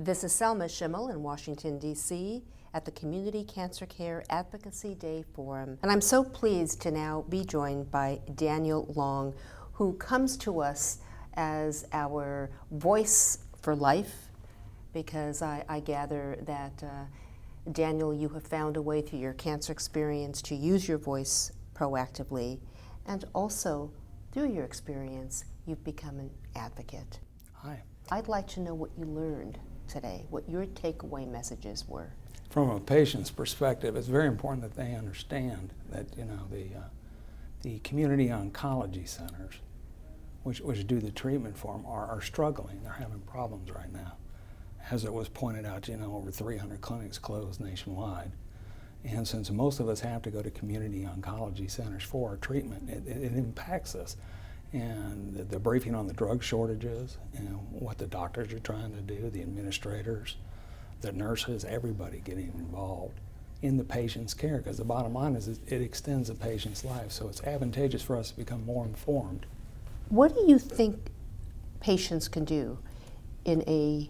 This is Selma Schimmel in Washington, D.C. at the Community Cancer Care Advocacy Day Forum. And I'm so pleased to now be joined by Daniel Long, who comes to us as our voice for life, because I gather that, Daniel, you have found a way through your cancer experience to use your voice proactively, and also through your experience, you've become an advocate. Hi. I'd like to know what you learned today, what your takeaway messages were. From a patient's perspective, it's very important that they understand that the community oncology centers, which do the treatment for them, are struggling. They're having problems right now. As it was pointed out, over 300 clinics closed nationwide. And since most of us have to go to community oncology centers for our treatment, it impacts us. And the briefing on the drug shortages, what the doctors are trying to do, the administrators, the nurses, everybody getting involved in the patient's care, because the bottom line is it extends the patient's life, so it's advantageous for us to become more informed. What do you think patients can do in a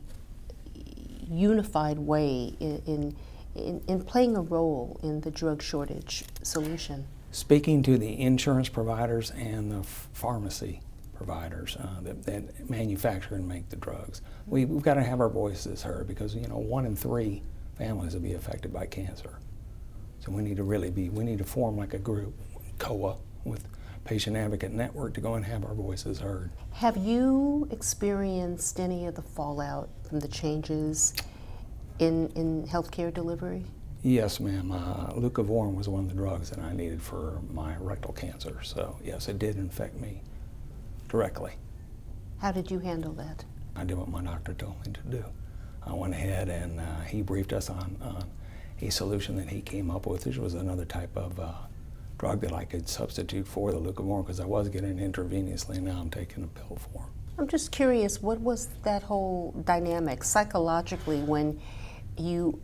unified way in playing a role in the drug shortage solution? Speaking to the insurance providers and the pharmacy providers that manufacture and make the drugs. We've got to have our voices heard, because 1 in 3 families will be affected by cancer. So we need to form like a group, COA, with Patient Advocate Network, to go and have our voices heard. Have you experienced any of the fallout from the changes in healthcare delivery? Yes, ma'am. Leucovorin was one of the drugs that I needed for my rectal cancer. So yes, it did infect me directly. How did you handle that? I did what my doctor told me to do. I went ahead and he briefed us on a solution that he came up with, which was another type of drug that I could substitute for the leucovorin, because I was getting it intravenously, and now I'm taking a pill for it. I'm just curious, what was that whole dynamic psychologically when you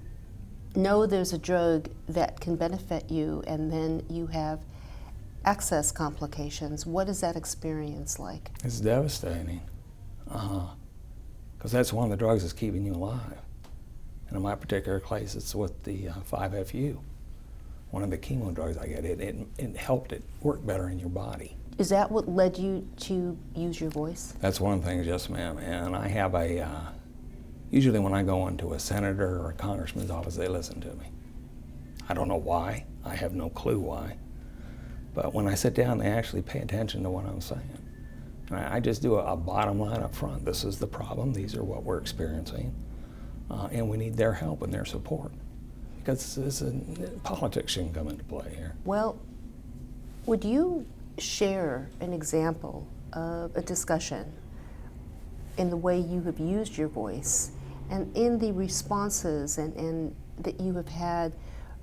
know there's a drug that can benefit you and then you have access complications? What is that experience like? It's devastating, because that's one of the drugs that's keeping you alive. And in my particular case, it's with the 5-FU, one of the chemo drugs I get. It helped it work better in your body. Is that what led you to use your voice? That's one of the things, yes, ma'am. And I have usually when I go into a senator or a congressman's office, they listen to me. I don't know why. I have no clue why. But when I sit down, they actually pay attention to what I'm saying. And I just do a bottom line up front. This is the problem. These are what we're experiencing. And we need their help and their support. Because politics shouldn't come into play here. Well, would you share an example of a discussion in the way you have used your voice and in the responses and that you have had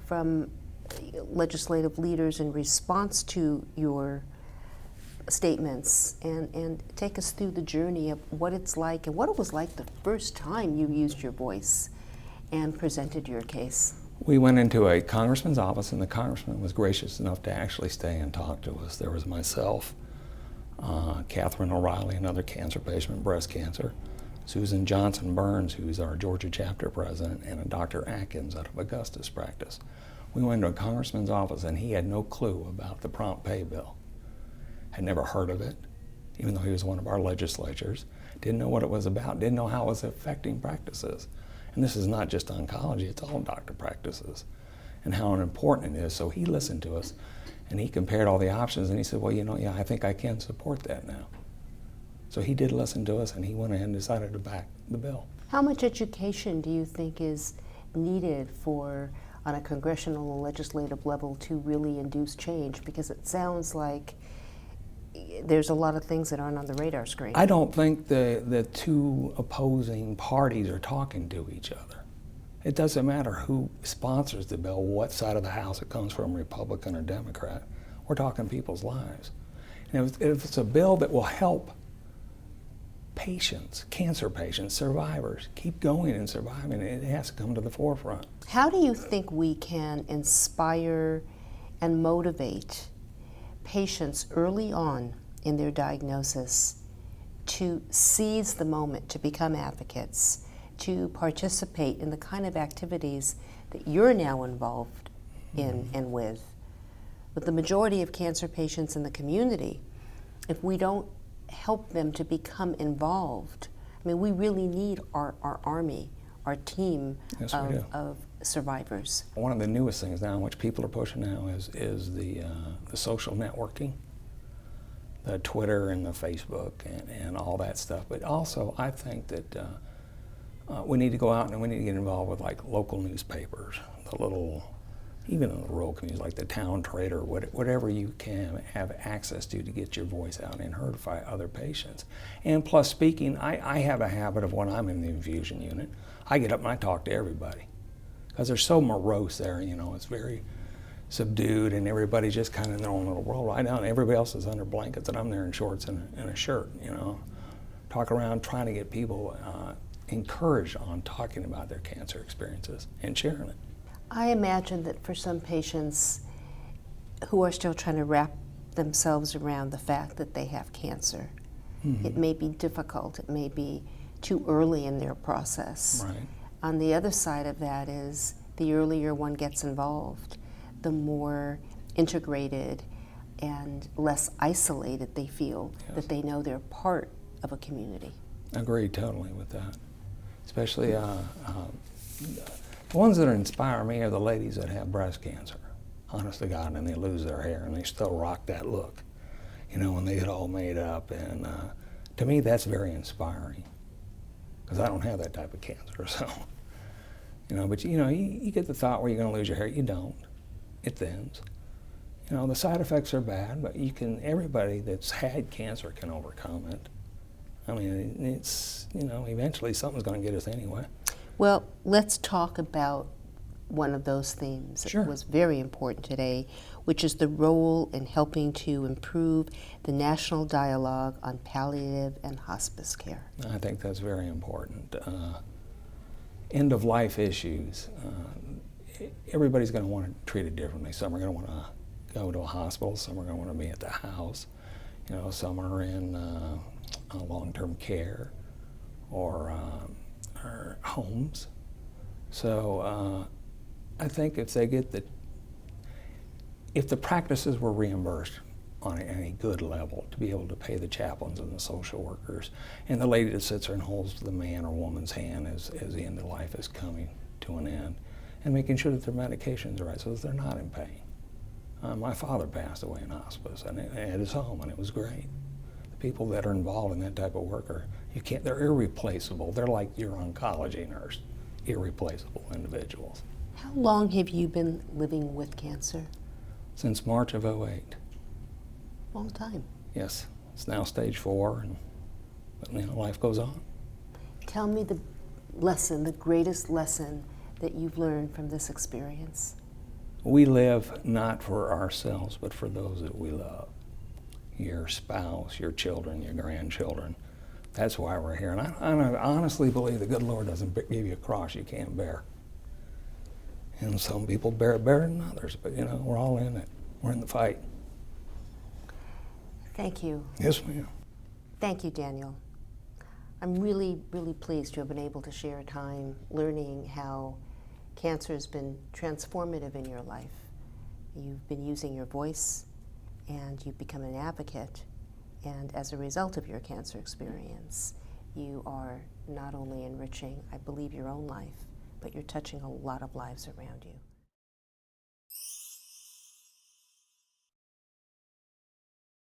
from legislative leaders in response to your statements, and take us through the journey of what it's like and what it was like the first time you used your voice and presented your case? We went into a congressman's office, and the congressman was gracious enough to actually stay and talk to us. There was myself, Catherine O'Reilly, another cancer patient, breast cancer, Susan Johnson Burns, who's our Georgia chapter president, and a Dr. Atkins out of Augusta's practice. We went into a congressman's office, and he had no clue about the prompt pay bill. Had never heard of it, even though he was one of our legislators. Didn't know what it was about, didn't know how it was affecting practices. And this is not just oncology, it's all doctor practices, and how important it is. So he listened to us, and he compared all the options, and he said, well, yeah, I think I can support that now. So he did listen to us, and he went ahead and decided to back the bill. How much education do you think is needed on a congressional and legislative level to really induce change? Because it sounds like there's a lot of things that aren't on the radar screen. I don't think the two opposing parties are talking to each other. It doesn't matter who sponsors the bill, what side of the House it comes from, Republican or Democrat. We're talking people's lives. And if it's a bill that will help patients, cancer patients, survivors, keep going and surviving, it has to come to the forefront. How do you think we can inspire and motivate patients early on in their diagnosis to seize the moment to become advocates, to participate in the kind of activities that you're now involved in and with. But the majority of cancer patients in the community, if we don't help them to become involved, I mean, we really need our army, our team of survivors. One of the newest things now, which people are pushing now, is the social networking, the Twitter and the Facebook and all that stuff. But also, I think that we need to go out and we need to get involved with like local newspapers, the little, even in the rural communities, like the Town Trader, whatever you can have access to get your voice out and heard by other patients. And plus speaking, I have a habit of when I'm in the infusion unit, I get up and I talk to everybody. Because they're so morose there, you know, it's very subdued and everybody's just kind of in their own little world right now, and everybody else is under blankets and I'm there in shorts and a shirt, you know. Talk around trying to get people encouraged on talking about their cancer experiences and sharing it. I imagine that for some patients who are still trying to wrap themselves around the fact that they have cancer, it may be difficult, it may be too early in their process. Right. On the other side of that is the earlier one gets involved, the more integrated and less isolated they feel, that they know they're part of a community. I agree totally with that. Especially the ones that inspire me are the ladies that have breast cancer, honest to God, and they lose their hair and they still rock that look, you know, when they get all made up. And to me, that's very inspiring, because I don't have that type of cancer, so, you know, but you know, you get the thought where you're going to lose your hair. You don't. It thins. You know, the side effects are bad, but you can, everybody that's had cancer can overcome it. I mean, it's, you know, eventually something's going to get us anyway. Well, let's talk about one of those themes Sure. that was very important today, which is the role in helping to improve the national dialogue on palliative and hospice care. I think that's very important. End-of-life issues, everybody's going to want to treat it differently. Some are going to want to go to a hospital, some are going to want to be at the house, you know, some are in long-term care or homes. So I think if they get if the practices were reimbursed on a good level to be able to pay the chaplains and the social workers and the lady that sits there and holds the man or woman's hand as the end of life is coming to an end, and making sure that their medications are right so that they're not in pain. My father passed away in hospice and at his home, and it was great. The people that are involved in that type of work they're irreplaceable. They're like your oncology nurse, irreplaceable individuals. How long have you been living with cancer? Since March of '08. Long time. Yes, it's now stage 4, but you know, life goes on. Tell me the lesson, the greatest lesson that you've learned from this experience. We live not for ourselves, but for those that we love. Your spouse, your children, your grandchildren. That's why we're here. And I honestly believe the good Lord doesn't give you a cross you can't bear. And some people bear it better than others, but you know, we're all in it. We're in the fight. Thank you. Yes, ma'am. Thank you, Daniel. I'm really, really pleased to have been able to share time learning how cancer has been transformative in your life. You've been using your voice and you've become an advocate. And as a result of your cancer experience, you are not only enriching, I believe, your own life, but you're touching a lot of lives around you.